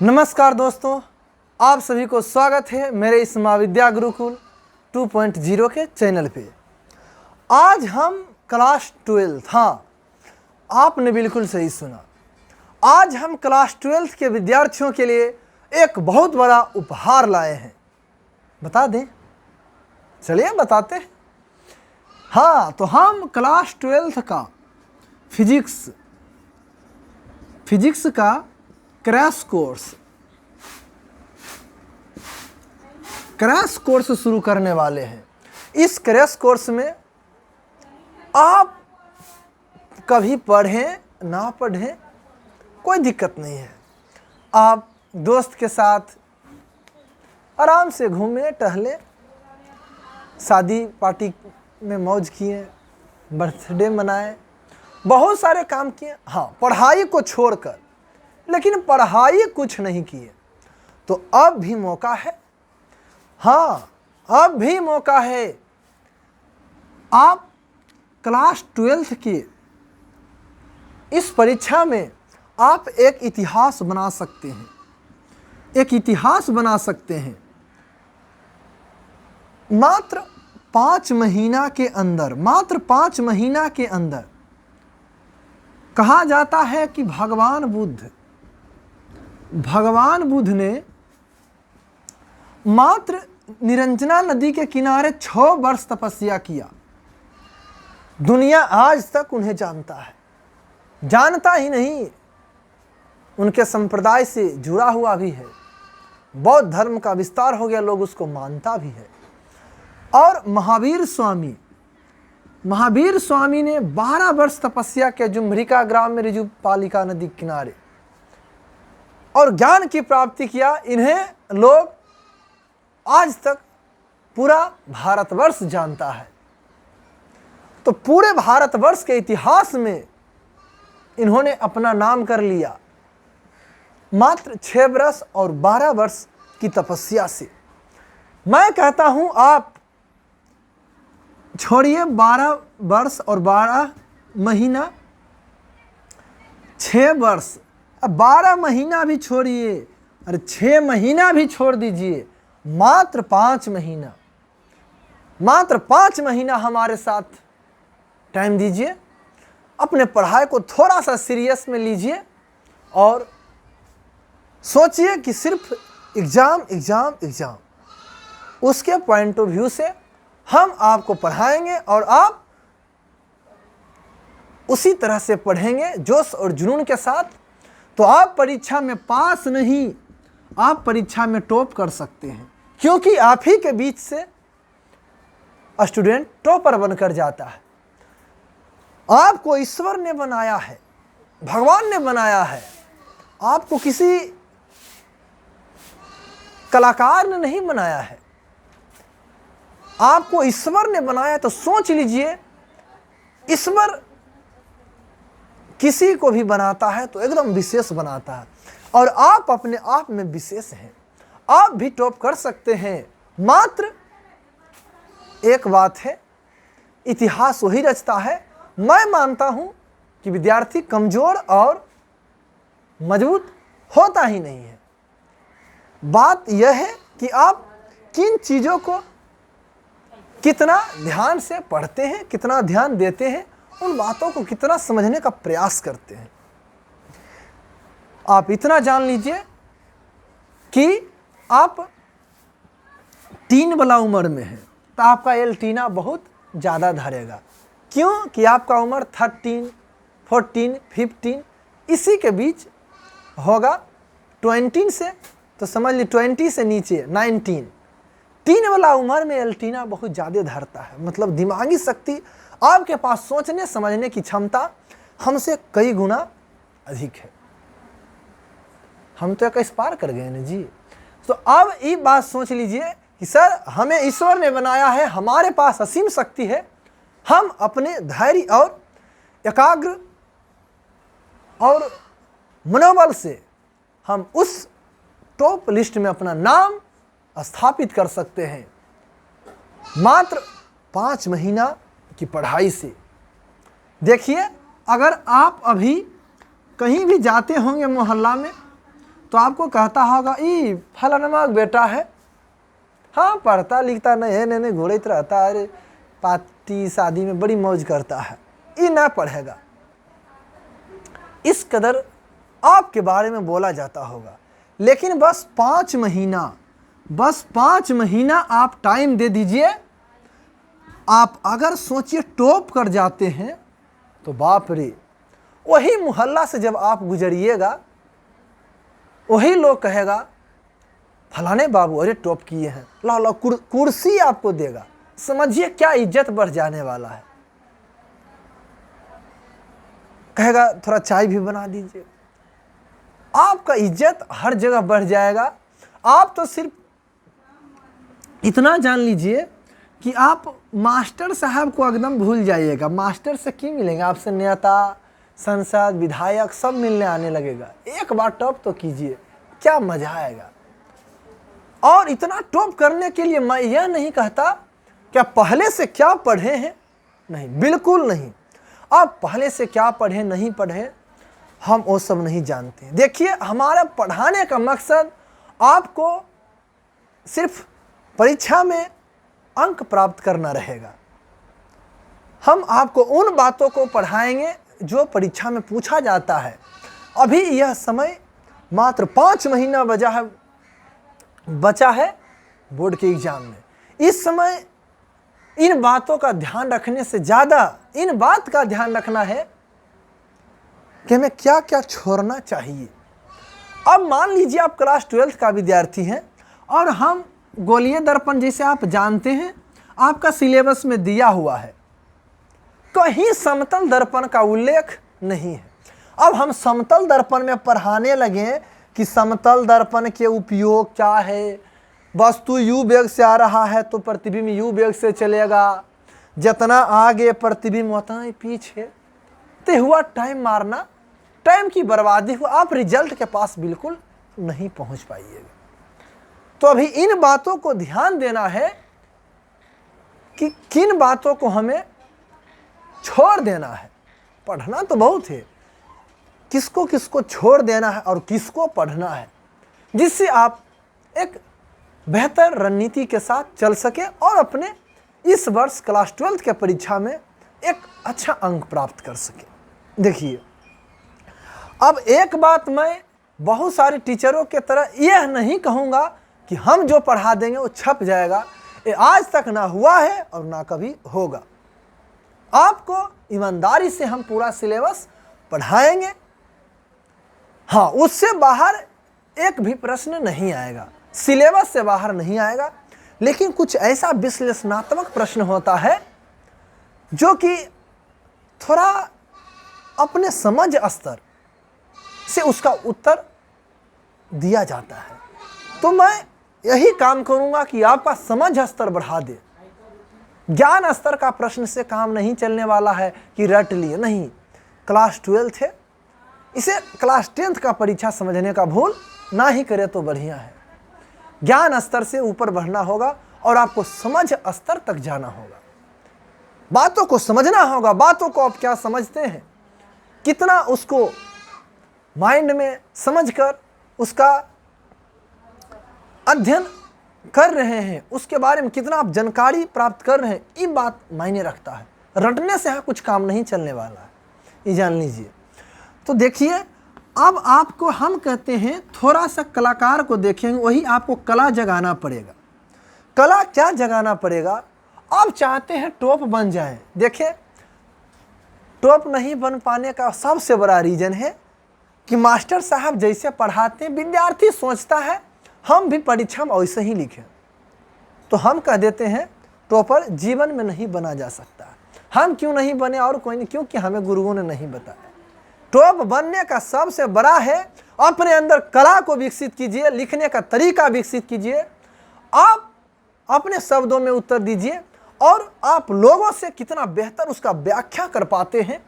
नमस्कार दोस्तों, आप सभी को स्वागत है मेरे इस महाविद्या गुरुकुल 2.0 के चैनल पे। आज हम क्लास 12, हाँ आपने बिल्कुल सही सुना, आज हम क्लास 12 के विद्यार्थियों के लिए एक बहुत बड़ा उपहार लाए हैं। बता दें? चलिए बताते हैं। हाँ, तो हम क्लास 12 का फिजिक्स का क्रैश कोर्स शुरू करने वाले हैं। इस क्रैश कोर्स में आप कभी पढ़ें ना पढ़ें कोई दिक्कत नहीं है। आप दोस्त के साथ आराम से घूमें टहलें, शादी पार्टी में मौज किए, बर्थडे मनाएं, बहुत सारे काम किए। हाँ, पढ़ाई को छोड़कर, लेकिन पढ़ाई कुछ नहीं किए तो अब भी मौका है। हाँ, अब भी मौका है। आप क्लास 12 की इस परीक्षा में आप एक इतिहास बना सकते हैं, एक इतिहास बना सकते हैं। मात्र 5 महीना के अंदर, मात्र 5 महीना के अंदर कहा जाता है कि भगवान बुद्ध ने मात्र निरंजना नदी के किनारे 6 वर्ष तपस्या किया। दुनिया आज तक उन्हें जानता है, जानता ही नहीं, उनके संप्रदाय से जुड़ा हुआ भी है। बौद्ध धर्म का विस्तार हो गया, लोग उसको मानता भी है। और महावीर स्वामी ने 12 वर्ष तपस्या किया जुम्भरिका ग्राम में ऋजुपालिका नदी किनारे, और ज्ञान की प्राप्ति किया। इन्हें लोग आज तक पूरा भारतवर्ष जानता है। तो पूरे भारतवर्ष के इतिहास में इन्होंने अपना नाम कर लिया, मात्र 6 वर्ष और 12 वर्ष की तपस्या से। मैं कहता हूं, आप छोड़िए 12 वर्ष और 12 महीना, 6 वर्ष, अब 12 महीना भी छोड़िए, अरे 6 महीना भी छोड़ दीजिए, मात्र 5 महीना, मात्र 5 महीना हमारे साथ टाइम दीजिए। अपने पढ़ाई को थोड़ा सा सीरियस में लीजिए और सोचिए कि सिर्फ एग्जाम, उसके पॉइंट ऑफ व्यू से हम आपको पढ़ाएंगे और आप उसी तरह से पढ़ेंगे जोश और जुनून के साथ, तो आप परीक्षा में पास नहीं, आप परीक्षा में टॉप कर सकते हैं। क्योंकि आप ही के बीच से स्टूडेंट टॉपर बनकर जाता है। आपको ईश्वर ने बनाया है, भगवान ने बनाया है, आपको किसी कलाकार ने नहीं बनाया है, आपको ईश्वर ने बनाया। तो सोच लीजिए, ईश्वर किसी को भी बनाता है तो एकदम विशेष बनाता है, और आप अपने आप में विशेष हैं, आप भी टॉप कर सकते हैं। मात्र एक बात है, इतिहास वही रचता है। मैं मानता हूं कि विद्यार्थी कमजोर और मजबूत होता ही नहीं है। बात यह है कि आप किन चीज़ों को कितना ध्यान से पढ़ते हैं, कितना ध्यान देते हैं, उन बातों को कितना समझने का प्रयास करते हैं। आप इतना जान लीजिए कि आप टीन वाला उम्र में हैं तो आपका एल्टीना बहुत ज़्यादा धरेगा। क्यों? कि आपका उम्र 13, 14, 15 इसी के बीच होगा। 20 से तो समझ ली 20 से नीचे 19, टीन वाला उम्र में एल्टीना बहुत ज़्यादा धरता है। मतलब दिमागी शक्ति, आपके पास सोचने समझने की क्षमता हमसे कई गुना अधिक है। हम तो 21 पार कर गए ना जी। तो अब ये बात सोच लीजिए कि सर, हमें ईश्वर ने बनाया है, हमारे पास असीम शक्ति है, हम अपने धैर्य और एकाग्र और मनोबल से हम उस टॉप लिस्ट में अपना नाम स्थापित कर सकते हैं, मात्र 5 महीना की पढ़ाई से। देखिए, अगर आप अभी कहीं भी जाते होंगे मोहल्ला में, तो आपको कहता होगा ई फलाना बेटा है, हाँ पढ़ता लिखता नहीं है, नहीं घूरत रहता है, पार्टी शादी में बड़ी मौज करता है, ये ना पढ़ेगा। इस कदर आपके बारे में बोला जाता होगा। लेकिन बस 5 महीना आप टाइम दे दीजिए, आप अगर सोचिए टॉप कर जाते हैं तो बाप रे, वही मोहल्ला से जब आप गुजरिएगा वही लोग कहेगा फलाने बाबू अरे टॉप किए हैं, ला ला कुर्सी आपको देगा। समझिए क्या इज्जत बढ़ जाने वाला है। कहेगा थोड़ा चाय भी बना दीजिए, आपका इज्जत हर जगह बढ़ जाएगा। आप तो सिर्फ इतना जान लीजिए कि आप मास्टर साहब को एकदम भूल जाइएगा। मास्टर से क्यों मिलेंगे, आपसे नेता, सांसद, विधायक सब मिलने आने लगेगा। एक बार टॉप तो कीजिए, क्या मजा आएगा। और इतना टॉप करने के लिए मैं यह नहीं कहता क्या पहले से क्या पढ़े हैं, नहीं, बिल्कुल नहीं। आप पहले से क्या पढ़े नहीं पढ़े हम वो सब नहीं जानते। देखिए हमारा पढ़ाने का मकसद आपको सिर्फ परीक्षा में अंक प्राप्त करना रहेगा। हम आपको उन बातों को पढ़ाएंगे जो परीक्षा में पूछा जाता है। अभी यह समय मात्र 5 महीना बचा है बोर्ड के एग्जाम में। इस समय इन बातों का ध्यान रखने से ज़्यादा इन बात का ध्यान रखना है कि हमें क्या क्या छोड़ना चाहिए। अब मान लीजिए आप क्लास 12 का विद्यार्थी हैं और हम गोलीय दर्पण जैसे आप जानते हैं आपका सिलेबस में दिया हुआ है, कहीं समतल दर्पण का उल्लेख नहीं है। अब हम समतल दर्पण में पढ़ाने लगे कि समतल दर्पण के उपयोग क्या है, वस्तु यू वेग से आ रहा है तो प्रतिबिंब यू वेग से चलेगा, जितना आगे प्रतिबिंब उतना ही पीछे, तो हुआ टाइम मारना, टाइम की बर्बादी हुआ, आप रिजल्ट के पास बिल्कुल नहीं पहुंच पाइएगा। तो अभी इन बातों को ध्यान देना है कि किन बातों को हमें छोड़ देना है। पढ़ना तो बहुत है, किसको किसको छोड़ देना है और किसको पढ़ना है, जिससे आप एक बेहतर रणनीति के साथ चल सके और अपने इस वर्ष क्लास 12 के परीक्षा में एक अच्छा अंक प्राप्त कर सके। देखिए अब एक बात मैं बहुत सारे टीचरों के तरह यह नहीं कहूँगा कि हम जो पढ़ा देंगे वो छप जाएगा, ये आज तक ना हुआ है और ना कभी होगा। आपको ईमानदारी से हम पूरा सिलेबस पढ़ाएंगे, हाँ उससे बाहर एक भी प्रश्न नहीं आएगा, सिलेबस से बाहर नहीं आएगा। लेकिन कुछ ऐसा विश्लेषणात्मक प्रश्न होता है जो कि थोड़ा अपने समझ स्तर से उसका उत्तर दिया जाता है। तो मैं यही काम करूंगा कि आपका समझ स्तर बढ़ा दे। ज्ञान स्तर का प्रश्न से काम नहीं चलने वाला है कि रट लिए, नहीं। क्लास 12 है, इसे क्लास 10th का परीक्षा समझने का भूल ना ही करे तो बढ़िया है। ज्ञान स्तर से ऊपर बढ़ना होगा और आपको समझ स्तर तक जाना होगा, बातों को समझना होगा। बातों को आप क्या समझते हैं, कितना उसको माइंड में समझकर उसका अध्ययन कर रहे हैं, उसके बारे में कितना आप जानकारी प्राप्त कर रहे हैं, ये बात मायने रखता है। रटने से यहाँ कुछ काम नहीं चलने वाला है, ये जान लीजिए। तो देखिए अब आपको हम कहते हैं थोड़ा सा कलाकार को देखेंगे, वही आपको कला जगाना पड़ेगा। कला क्या जगाना पड़ेगा, आप चाहते हैं टॉप बन जाएं। देखिए टॉप नहीं बन पाने का सबसे बड़ा रीज़न है कि मास्टर साहब जैसे पढ़ाते हैं विद्यार्थी सोचता है हम भी परीक्षा में वैसे ही लिखें, तो हम कह देते हैं टॉपर जीवन में नहीं बना जा सकता। हम क्यों नहीं बने और कोई नहीं, क्योंकि हमें गुरुओं ने नहीं बताया। टॉप बनने का सबसे बड़ा है अपने अंदर कला को विकसित कीजिए, लिखने का तरीका विकसित कीजिए, आप अपने शब्दों में उत्तर दीजिए और आप लोगों से कितना बेहतर उसका व्याख्या कर पाते हैं,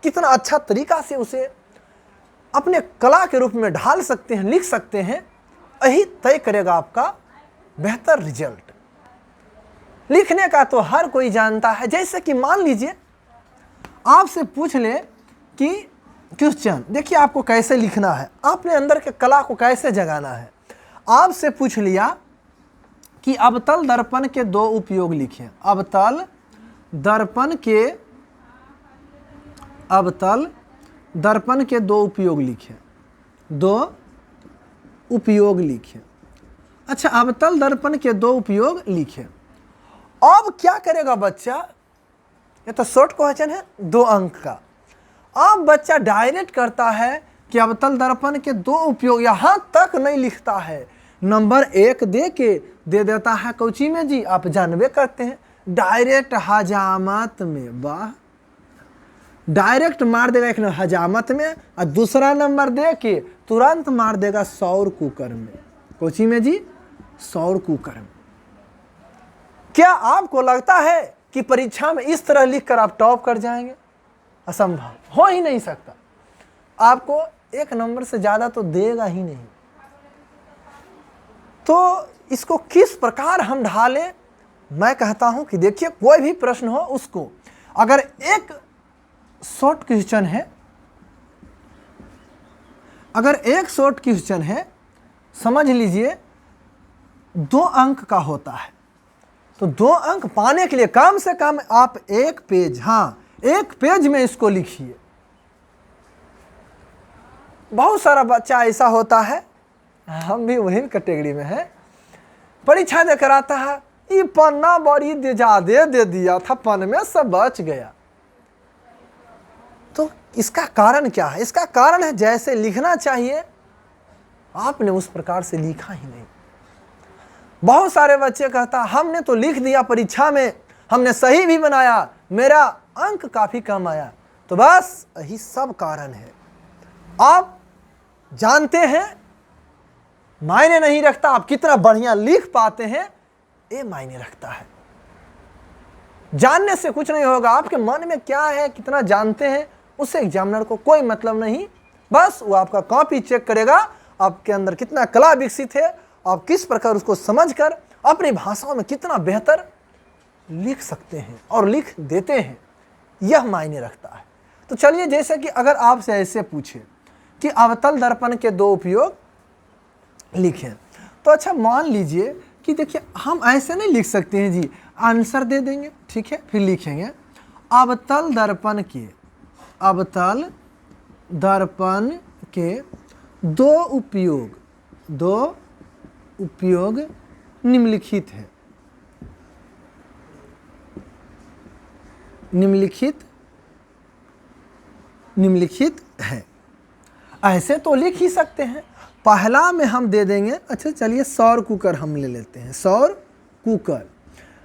कितना अच्छा तरीका से उसे अपने कला के रूप में ढाल सकते हैं, लिख सकते हैं, यही तय करेगा आपका बेहतर रिजल्ट। लिखने का तो हर कोई जानता है। जैसे कि मान लीजिए आपसे पूछ ले कि क्वेश्चन देखिए आपको कैसे लिखना है, आपने अंदर के कला को कैसे जगाना है। आपसे पूछ लिया कि अवतल दर्पण के दो उपयोग लिखें। अवतल दर्पण के दो उपयोग लिखें। दो उपयोग लिखें। अच्छा, अवतल दर्पण के दो उपयोग लिखें। अब क्या करेगा बच्चा, ये तो शॉर्ट क्वेश्चन है 2 अंक का। अब बच्चा डायरेक्ट करता है कि अवतल दर्पण के दो उपयोग, यहाँ तक नहीं लिखता है, नंबर 1 दे के दे देता है कोची में जी, आप जानबे करते हैं डायरेक्ट हजामत में। वाह, डायरेक्ट मार देगा एक नंबर हजामत में और दूसरा नंबर दे के तुरंत मार देगा सौर कुकर में। कोची में जी, सौर कुकर में। क्या आपको लगता है कि परीक्षा में इस तरह लिखकर आप टॉप कर जाएंगे? असंभव, हो ही नहीं सकता। आपको 1 नंबर से ज़्यादा तो देगा ही नहीं। तो इसको किस प्रकार हम ढालें, मैं कहता हूं कि देखिए कोई भी प्रश्न हो उसको, अगर एक शॉर्ट क्वेश्चन है, अगर एक शॉर्ट क्वेश्चन है समझ लीजिए 2 अंक का होता है, तो 2 अंक पाने के लिए कम से कम आप 1 पेज, हाँ 1 पेज में इसको लिखिए। बहुत सारा बच्चा ऐसा होता है, हम भी वही कैटेगरी में है, परीक्षा देकर आता है, ये पन्ना बड़ी ज्यादा दे दिया था, पन में सब बच गया। तो इसका कारण क्या है? इसका कारण है जैसे लिखना चाहिए आपने उस प्रकार से लिखा ही नहीं। बहुत सारे बच्चे कहता हमने तो लिख दिया परीक्षा में, हमने सही भी बनाया, मेरा अंक काफी कम आया। तो बस यही सब कारण है। आप जानते हैं मायने नहीं रखता आप कितना बढ़िया लिख पाते हैं, ये मायने रखता है। जानने से कुछ नहीं होगा, आपके मन में क्या है, कितना जानते हैं, उससे एग्जामिनर को कोई मतलब नहीं। बस वो आपका कॉपी चेक करेगा, आपके अंदर कितना कला विकसित है, आप किस प्रकार उसको समझकर अपनी भाषाओं में कितना बेहतर लिख सकते हैं और लिख देते हैं, यह मायने रखता है। तो चलिए, जैसे कि अगर आपसे ऐसे पूछे कि अवतल दर्पण के 2 उपयोग लिखें, तो अच्छा मान लीजिए कि देखिए हम ऐसे नहीं लिख सकते हैं जी, आंसर दे देंगे, ठीक है, फिर लिखेंगे अवतल दर्पण के 2 उपयोग निम्नलिखित है। निम्नलिखित है, ऐसे तो लिख ही सकते हैं। पहला में हम दे देंगे, अच्छा चलिए सौर कुकर हम ले लेते हैं। सौर कुकर,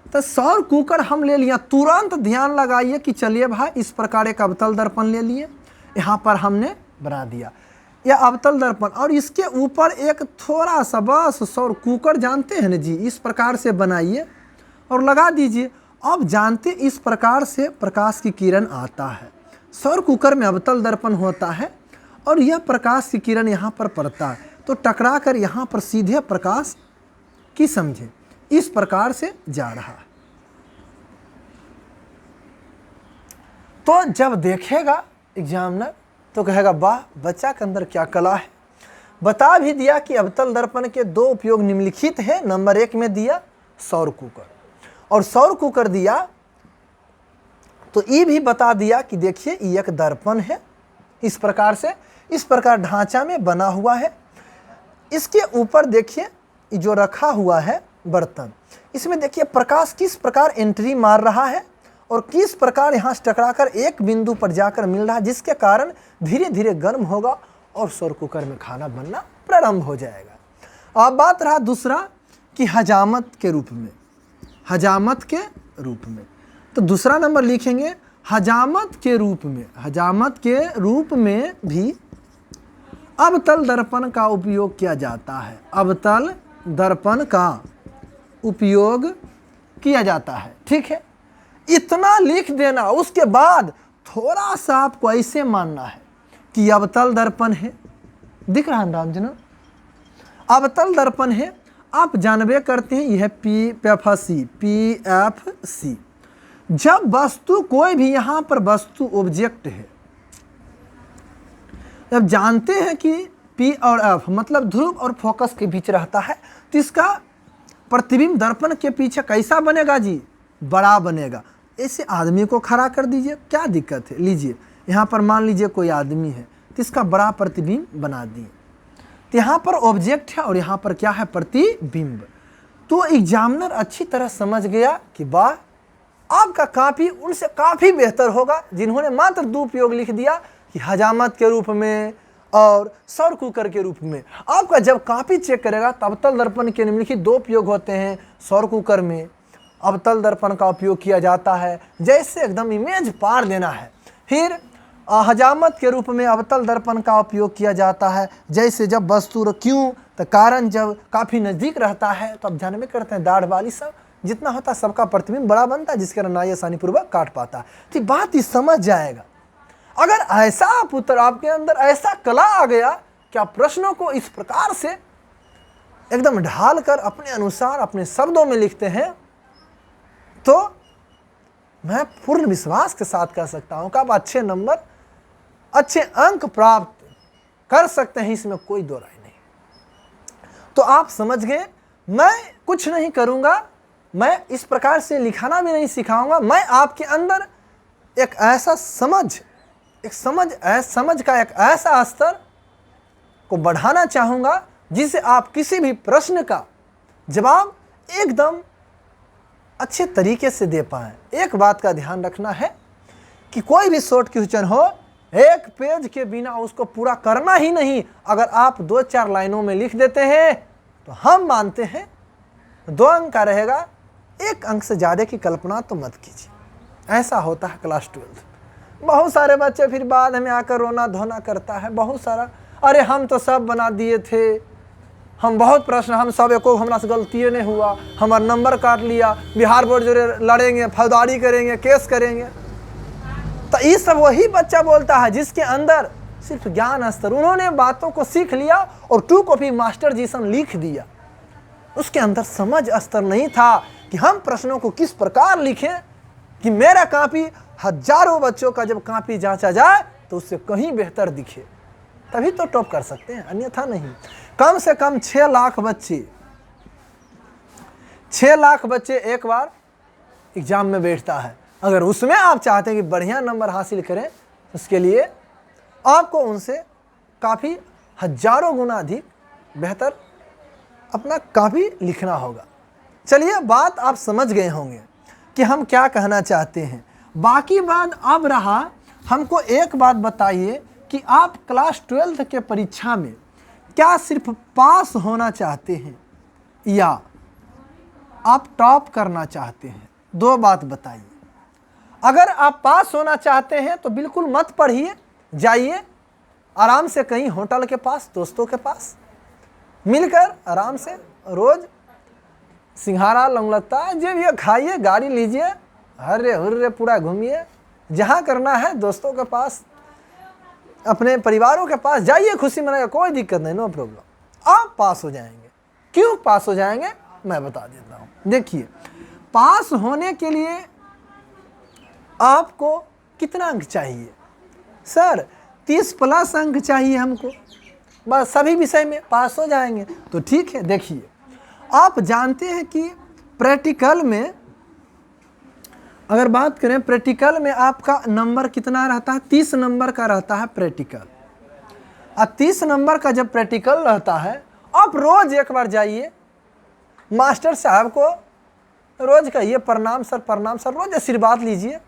तो सौर कुकर हम ले लिया, तुरंत ध्यान लगाइए कि चलिए भाई इस प्रकार एक अवतल दर्पण ले लिए, यहाँ पर हमने बना दिया यह अवतल दर्पण, और इसके ऊपर एक थोड़ा सा बस सौर कुकर, जानते हैं ना जी, इस प्रकार से बनाइए और लगा दीजिए। अब जानते इस प्रकार से प्रकाश की किरण आता है, सौर कुकर में अवतल दर्पण होता है और यह प्रकाश की किरण यहाँ पर पड़ता है, तो टकरा कर यहाँ पर सीधे प्रकाश की समझे इस प्रकार से जा रहा है। तो जब देखेगा एग्जामिनर तो कहेगा वाह बच्चा के अंदर क्या कला है। बता भी दिया कि अवतल दर्पण के 2 उपयोग निम्नलिखित है, नंबर 1 में दिया सौर कुकर, और सौर कुकर दिया तो ये भी बता दिया कि देखिए ये एक दर्पण है, इस प्रकार से, इस प्रकार ढांचा में बना हुआ है। इसके ऊपर देखिए जो रखा हुआ है बर्तन, इसमें देखिए प्रकाश किस प्रकार एंट्री मार रहा है और किस प्रकार यहाँ से टकराकर एक बिंदु पर जाकर मिल रहा है, जिसके कारण धीरे धीरे गर्म होगा और सौर कुकर में खाना बनना प्रारंभ हो जाएगा। अब बात रहा दूसरा कि हजामत के रूप में, हजामत के रूप में, तो दूसरा नंबर लिखेंगे हजामत के रूप में। हजामत के रूप में भी अवतल दर्पण का उपयोग किया जाता है, अवतल दर्पण का उपयोग किया जाता है, ठीक है। इतना लिख देना, उसके बाद थोड़ा सा आपको ऐसे मानना है कि अवतल दर्पण है, दिख रहा है रामजन, अवतल दर्पण है, आप जानबे करते हैं यह PFC। जब वस्तु कोई भी यहाँ पर वस्तु ऑब्जेक्ट है, जब जानते हैं कि P और F मतलब ध्रुव और फोकस के बीच रहता है, तो इसका प्रतिबिंब दर्पण के पीछे कैसा बनेगा जी? बड़ा बनेगा। ऐसे आदमी को खड़ा कर दीजिए, क्या दिक्कत है? लीजिए यहाँ पर मान लीजिए कोई आदमी है, तो इसका बड़ा प्रतिबिंब बना दिए। तो यहाँ पर ऑब्जेक्ट है और यहाँ पर क्या है? प्रतिबिंब। तो एग्जामिनर अच्छी तरह समझ गया कि वाह, आपका कॉपी उनसे काफ़ी बेहतर होगा जिन्होंने मात्र 2 उपयोग लिख दिया कि हजामत के रूप में और सौर कुकर के रूप में। आपका जब कॉपी चेक करेगा तब अवतल दर्पण के निम्नलिखित 2 उपयोग होते हैं। सौर कुकर में अवतल दर्पण का उपयोग किया जाता है, जैसे एकदम इमेज पार देना है। फिर हजामत के रूप में अवतल दर्पण का उपयोग किया जाता है, जैसे जब वस्तु क्यों, तो कारण जब काफ़ी नज़दीक रहता है तो आप जानबे करते हैं दाढ़ वाली सब जितना होता है सबका प्रतिबिंब बड़ा बनता है, जिसके कारण नाई आसानी पूर्वक काट पाता है। तो बात ही समझ जाएगा। अगर ऐसा आप उत्तर, आपके अंदर ऐसा कला आ गया कि आप प्रश्नों को इस प्रकार से एकदम ढाल कर अपने अनुसार अपने शब्दों में लिखते हैं, तो मैं पूर्ण विश्वास के साथ कह सकता हूं कि आप अच्छे नंबर, अच्छे अंक प्राप्त कर सकते हैं, इसमें कोई दो राय नहीं। तो आप समझ गए, मैं कुछ नहीं करूंगा, मैं इस प्रकार से लिखाना भी नहीं सिखाऊंगा। मैं आपके अंदर एक ऐसा समझ का एक ऐसा स्तर को बढ़ाना चाहूंगा जिससे आप किसी भी प्रश्न का जवाब एकदम अच्छे तरीके से दे पाएं। एक बात का ध्यान रखना है कि कोई भी शॉर्ट क्वेश्चन हो, एक पेज के बिना उसको पूरा करना ही नहीं। अगर आप 2-4 लाइनों में लिख देते हैं तो हम मानते हैं 2 अंक का रहेगा, 1 अंक से ज़्यादा की कल्पना तो मत कीजिए। ऐसा होता है क्लास 12। बहुत सारे बच्चे फिर बाद में आकर रोना धोना करता है, बहुत सारा, अरे हम तो सब बना दिए थे, हम बहुत प्रश्न, हम सब एको हमरा से गलती नहीं हुआ, हमारा नंबर काट लिया, बिहार बोर्ड जो लड़ेंगे, फौजदारी करेंगे, केस करेंगे। तो ये सब वही बच्चा बोलता है जिसके अंदर सिर्फ ज्ञान स्तर, उन्होंने बातों को सीख लिया और 2 कॉपी मास्टर जीसन लिख दिया। उसके अंदर समझ स्तर नहीं था कि हम प्रश्नों को किस प्रकार लिखें कि मेरा कॉपी हजारों बच्चों का जब कॉपी जांचा जाए तो उससे कहीं बेहतर दिखे, तभी तो टॉप कर सकते हैं, अन्यथा नहीं। कम से कम 6 लाख बच्चे एक बार एग्जाम में बैठता है। अगर उसमें आप चाहते हैं कि बढ़िया नंबर हासिल करें, उसके लिए आपको उनसे काफ़ी हजारों गुना अधिक बेहतर अपना कॉपी लिखना होगा। चलिए, बात आप समझ गए होंगे कि हम क्या कहना चाहते हैं। बाकी बात अब रहा, हमको एक बात बताइए कि आप क्लास 12 के परीक्षा में क्या सिर्फ पास होना चाहते हैं या आप टॉप करना चाहते हैं? 2 बात बताइए। अगर आप पास होना चाहते हैं तो बिल्कुल मत पढ़िए, जाइए आराम से कहीं होटल के पास, दोस्तों के पास मिलकर आराम से रोज सिंघाड़ा लंगलता जो भी खाइए, गाड़ी लीजिए, हर्रे हुर्रे पूरा घूमिए, जहाँ करना है दोस्तों के पास, अपने परिवारों के पास जाइए, खुशी मनाइए, कोई दिक्कत नहीं, नो प्रॉब्लम। आप पास हो जाएंगे। क्यों पास हो जाएंगे मैं बता देता हूँ। देखिए, पास होने के लिए आपको कितना अंक चाहिए? सर 30+ अंक चाहिए हमको, बस सभी विषय में पास हो जाएंगे। तो ठीक है, देखिए आप जानते हैं कि प्रैक्टिकल में अगर बात करें, प्रैक्टिकल में आपका नंबर कितना रहता है? 30 नंबर का रहता है प्रैक्टिकल। अब 30 नंबर का जब प्रैक्टिकल रहता है, आप रोज एक बार जाइए मास्टर साहब को, रोज कहिए प्रणाम सर, प्रणाम सर, रोज आशीर्वाद लीजिए,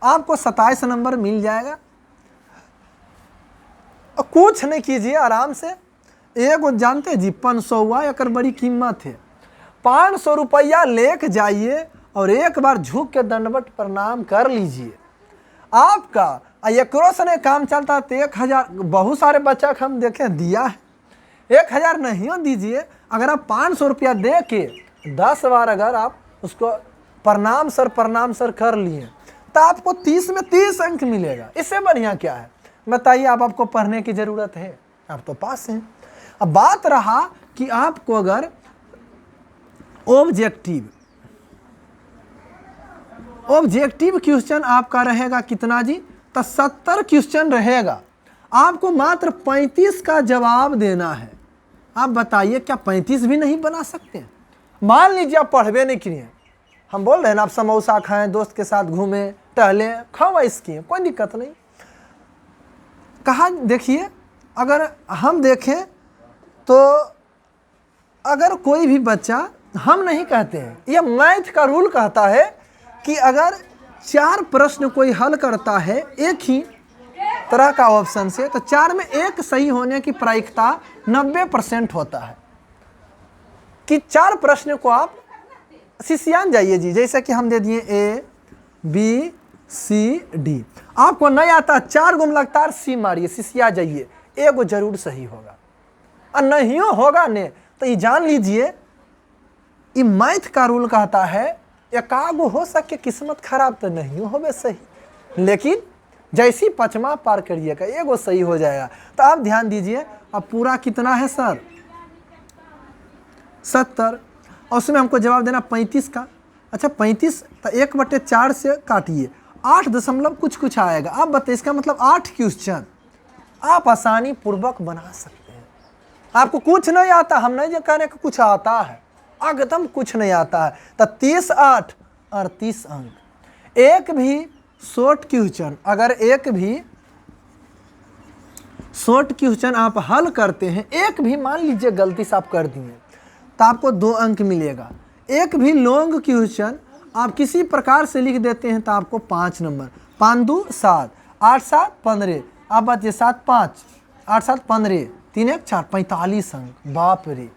आपको 27 नंबर मिल जाएगा। और कुछ नहीं कीजिए, आराम से एक जानते जी 500 हुआ, एकर बड़ी कीमत है। 500 रुपया लेके जाइए और एक बार झुक के दंडवत प्रणाम कर लीजिए। आपका एकरो से नहीं काम चलता तो 1000, बहुत सारे बच्चा को हम देखे दिया है, 1000 नहीं दीजिए। अगर आप 500 रुपया दे के 10 बार अगर आप उसको प्रणाम सर कर लिए तो आपको 30 में 30 अंक मिलेगा। इससे बढ़िया क्या है बताइए? आपको पढ़ने की ज़रूरत है, आप तो पास हैं। अब बात रहा कि आपको अगर ऑब्जेक्टिव क्वेश्चन आपका रहेगा कितना जी? तो 70 क्वेश्चन रहेगा। आपको मात्र 35 का जवाब देना है। आप बताइए क्या 35 भी नहीं बना सकते हैं? मान लीजिए आप पढ़वे नहीं किए, हम बोल रहे हैं ना, आप समोसा खाएं, दोस्त के साथ घूमें, टहलें, खवाइश किए, कोई दिक्कत नहीं। कहा देखिए, अगर हम देखें तो अगर कोई भी बच्चा, हम नहीं कहते हैं, यह मैथ का रूल कहता है कि अगर 4 प्रश्न कोई हल करता है एक ही तरह का ऑप्शन से, तो 4 में 1 सही होने की प्रायिकता 90% होता है। कि 4 प्रश्न को आप सिसियान जाइए जी, जैसे कि हम दे दिए A B C D, आपको नहीं आता 4 गुम लगातार सी मारिए, सिसिया जाइए, एगो जरूर सही होगा, और नहीं होगा ने तो ये जान लीजिए ये मैथ का रूल कहता है एकागो हो सके किस्मत खराब तो नहीं होवे सही, लेकिन जैसी 5वां पार करिएगा एगो सही हो जाएगा। तो आप ध्यान दीजिए, अब पूरा कितना है सर? 70, और उसमें हमको जवाब देना 35 का। अच्छा 35 तो 1/4 से काटिए, 8 दशमलव कुछ आएगा। आप बताइए इसका मतलब 8 क्वेश्चन आप आसानी पूर्वक बना सकते हैं। आपको कुछ नहीं आता, हम नहीं कहने का कुछ आता है, एकदम कुछ नहीं आता है। तो 30 8 38 अंक। एक भी शॉर्ट क्वेश्चन, अगर एक भी शॉर्ट क्वेश्चन आप हल करते हैं, एक भी मान लीजिए गलती से आप कर दिए तो आपको 2 अंक मिलेगा। एक भी लॉन्ग क्वेश्चन आप किसी प्रकार से लिख देते हैं तो आपको 5 नंबर। 5 2 7, 8 7 15, आप बचिए 7 5, 8 7 15, 3 1 4, 45 अंक। बाप रे,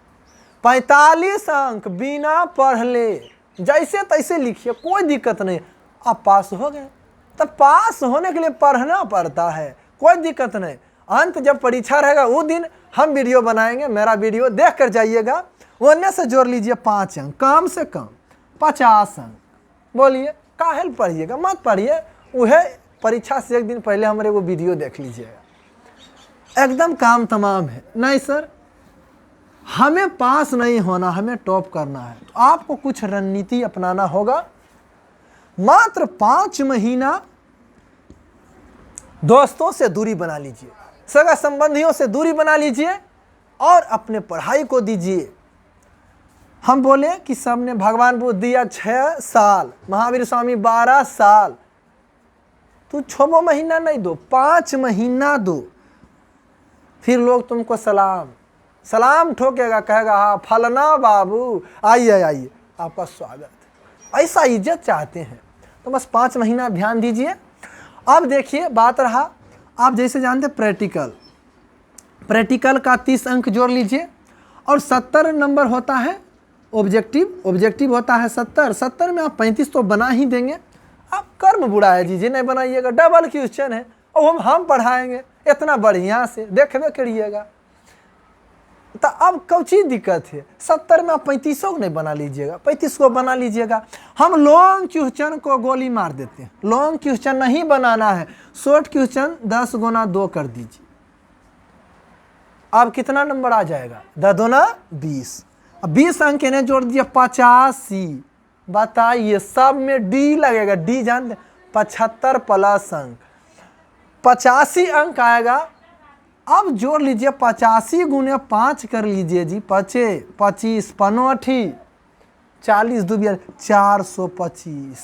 45 अंक बिना पढ़ले जैसे तैसे लिखिए, कोई दिक्कत नहीं, आप पास हो गए। तब पास होने के लिए पढ़ना पड़ता है, कोई दिक्कत नहीं। अंत जब परीक्षा रहेगा वो दिन हम वीडियो बनाएंगे, मेरा वीडियो देख कर जाइएगा, वन्य से जोड़ लीजिए 5 अंक, कम से कम 50 अंक। बोलिए काहे पढ़िएगा, मत पढ़िए, वह परीक्षा से एक दिन पहले हमारे वो वीडियो देख लीजिएगा, एकदम काम तमाम है। नहीं सर हमें पास नहीं होना, हमें टॉप करना है, तो आपको कुछ रणनीति अपनाना होगा। मात्र 5 महीना दोस्तों से दूरी बना लीजिए, सगा संबंधियों से दूरी बना लीजिए और अपने पढ़ाई को दीजिए। हम बोले कि सबने भगवान बुद्ध दिया 6 साल, महावीर स्वामी 12 साल, तू 6 महीना नहीं दो, 5 महीना दो, फिर लोग तुमको सलाम ठोकेगा, कहेगा हाँ फलना बाबू आइए आइए, आपका स्वागत है। ऐसा इज्जत चाहते हैं तो बस 5 महीना ध्यान दीजिए। अब देखिए बात रहा, आप जैसे जानते प्रैक्टिकल का 30 अंक जोड़ लीजिए, और 70 नंबर होता है ऑब्जेक्टिव होता है 70 में आप 35 तो बना ही देंगे। आप कर्म बुरा है जी नहीं बनाइएगा, डबल क्वेश्चन है और हम पढ़ाएंगे इतना बढ़िया से, देखबे करिएगा। तो अब कौची दिक्कत है, 70 में आप 35 को नहीं बना लीजिएगा, 35 को बना लीजिएगा। हम लॉन्ग क्वेश्चन को गोली मार देते हैं, लॉन्ग क्वेश्चन नहीं बनाना है, शॉर्ट क्वेश्चन 10 गुना 2 कर दीजिए। अब कितना नंबर आ जाएगा, 10 दूना 20, 20 अंक इन्हें जोड़ दिया 85। बताइए सब में डी लगेगा, डी जानते 75 प्लस अंक, 85 अंक आएगा। अब जोड़ लीजिए 85 गुने 5 कर लीजिए जी, 25 25 5 40 2 425।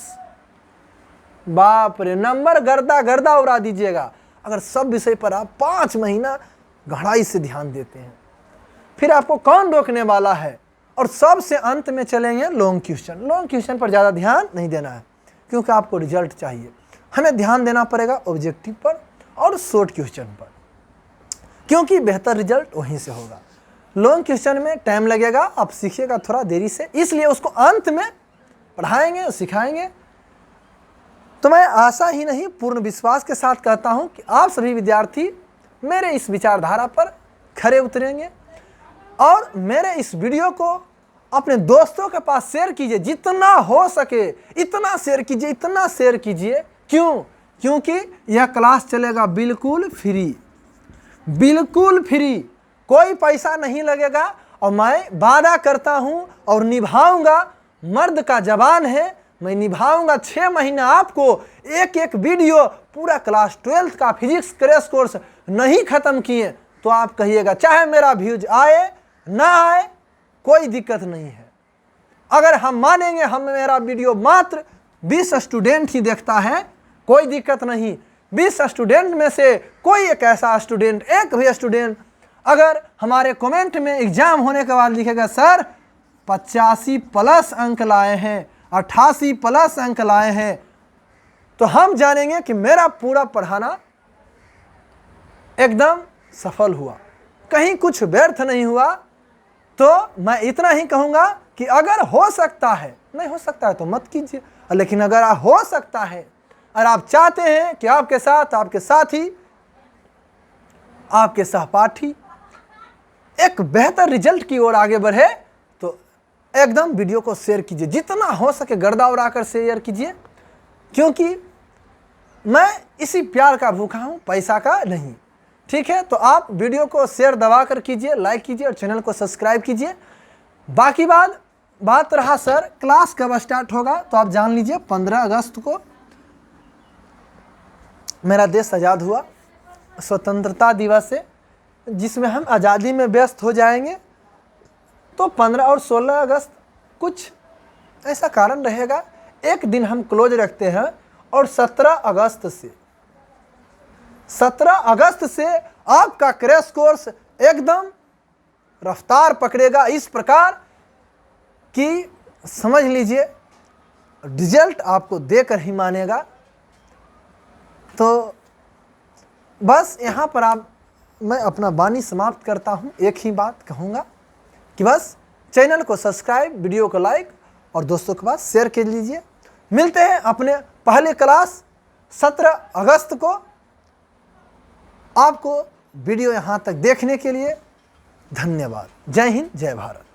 बाप रे, नंबर गर्दा उड़ा दीजिएगा अगर सब विषय पर आप 5 महीना गहराई से ध्यान देते हैं। फिर आपको कौन रोकने वाला है। और सबसे अंत में चलेंगे लॉन्ग क्वेश्चन पर ज़्यादा ध्यान नहीं देना है, क्योंकि आपको रिजल्ट चाहिए। हमें ध्यान देना पड़ेगा ऑब्जेक्टिव पर और शॉर्ट क्वेश्चन पर, क्योंकि बेहतर रिजल्ट वहीं से होगा। लॉन्ग क्वेश्चन में टाइम लगेगा, आप सीखिएगा थोड़ा देरी से, इसलिए उसको अंत में पढ़ाएंगे और सिखाएंगे। तो मैं आशा ही नहीं पूर्ण विश्वास के साथ कहता हूं कि आप सभी विद्यार्थी मेरे इस विचारधारा पर खरे उतरेंगे और मेरे इस वीडियो को अपने दोस्तों के पास शेयर कीजिए, जितना हो सके इतना शेयर कीजिए, इतना शेयर कीजिए। क्यों? क्योंकि यह क्लास चलेगा बिल्कुल फ्री, बिल्कुल फ्री, कोई पैसा नहीं लगेगा। और मैं वादा करता हूं और निभाऊंगा, मर्द का जवान है, मैं निभाऊंगा। 6 महीना आपको एक एक वीडियो पूरा क्लास 12th का फिजिक्स क्रैश कोर्स नहीं खत्म किए तो आप कहिएगा, चाहे मेरा व्यूज आए ना आए कोई दिक्कत नहीं है। अगर हम मानेंगे हम मेरा वीडियो मात्र 20 स्टूडेंट ही देखता है, कोई दिक्कत नहीं। 20 स्टूडेंट में से कोई एक ऐसा स्टूडेंट, एक भी स्टूडेंट अगर हमारे कमेंट में एग्जाम होने के बाद लिखेगा सर 85+ अंक लाए हैं, 88+ अंक लाए हैं, तो हम जानेंगे कि मेरा पूरा पढ़ाना एकदम सफल हुआ, कहीं कुछ व्यर्थ नहीं हुआ। तो मैं इतना ही कहूँगा कि अगर हो सकता है, नहीं हो सकता है तो मत कीजिए, लेकिन अगर हो सकता है और आप चाहते हैं कि आपके साथ आपके साथी, आपके सहपाठी एक बेहतर रिजल्ट की ओर आगे बढ़े तो एकदम वीडियो को शेयर कीजिए, जितना हो सके गर्दा उड़ाकर शेयर कीजिए, क्योंकि मैं इसी प्यार का भूखा हूँ, पैसा का नहीं। ठीक है, तो आप वीडियो को शेयर दबा कर कीजिए, लाइक कीजिए और चैनल को सब्सक्राइब कीजिए। बाकी बात रहा सर क्लास कब स्टार्ट होगा, तो आप जान लीजिए 15 अगस्त को मेरा देश आज़ाद हुआ, स्वतंत्रता दिवस है, जिसमें हम आज़ादी में व्यस्त हो जाएंगे। तो 15 और 16 अगस्त कुछ ऐसा कारण रहेगा, एक दिन हम क्लोज रखते हैं और 17 अगस्त से आपका क्रैश कोर्स एकदम रफ्तार पकड़ेगा, इस प्रकार कि समझ लीजिए रिजल्ट आपको देकर ही मानेगा। तो बस यहाँ पर मैं अपना वाणी समाप्त करता हूँ। एक ही बात कहूँगा कि बस चैनल को सब्सक्राइब, वीडियो को लाइक और दोस्तों के पास शेयर कर लीजिए। मिलते हैं अपने पहले क्लास 17 अगस्त को। आपको वीडियो यहाँ तक देखने के लिए धन्यवाद। जय हिंद, जय भारत।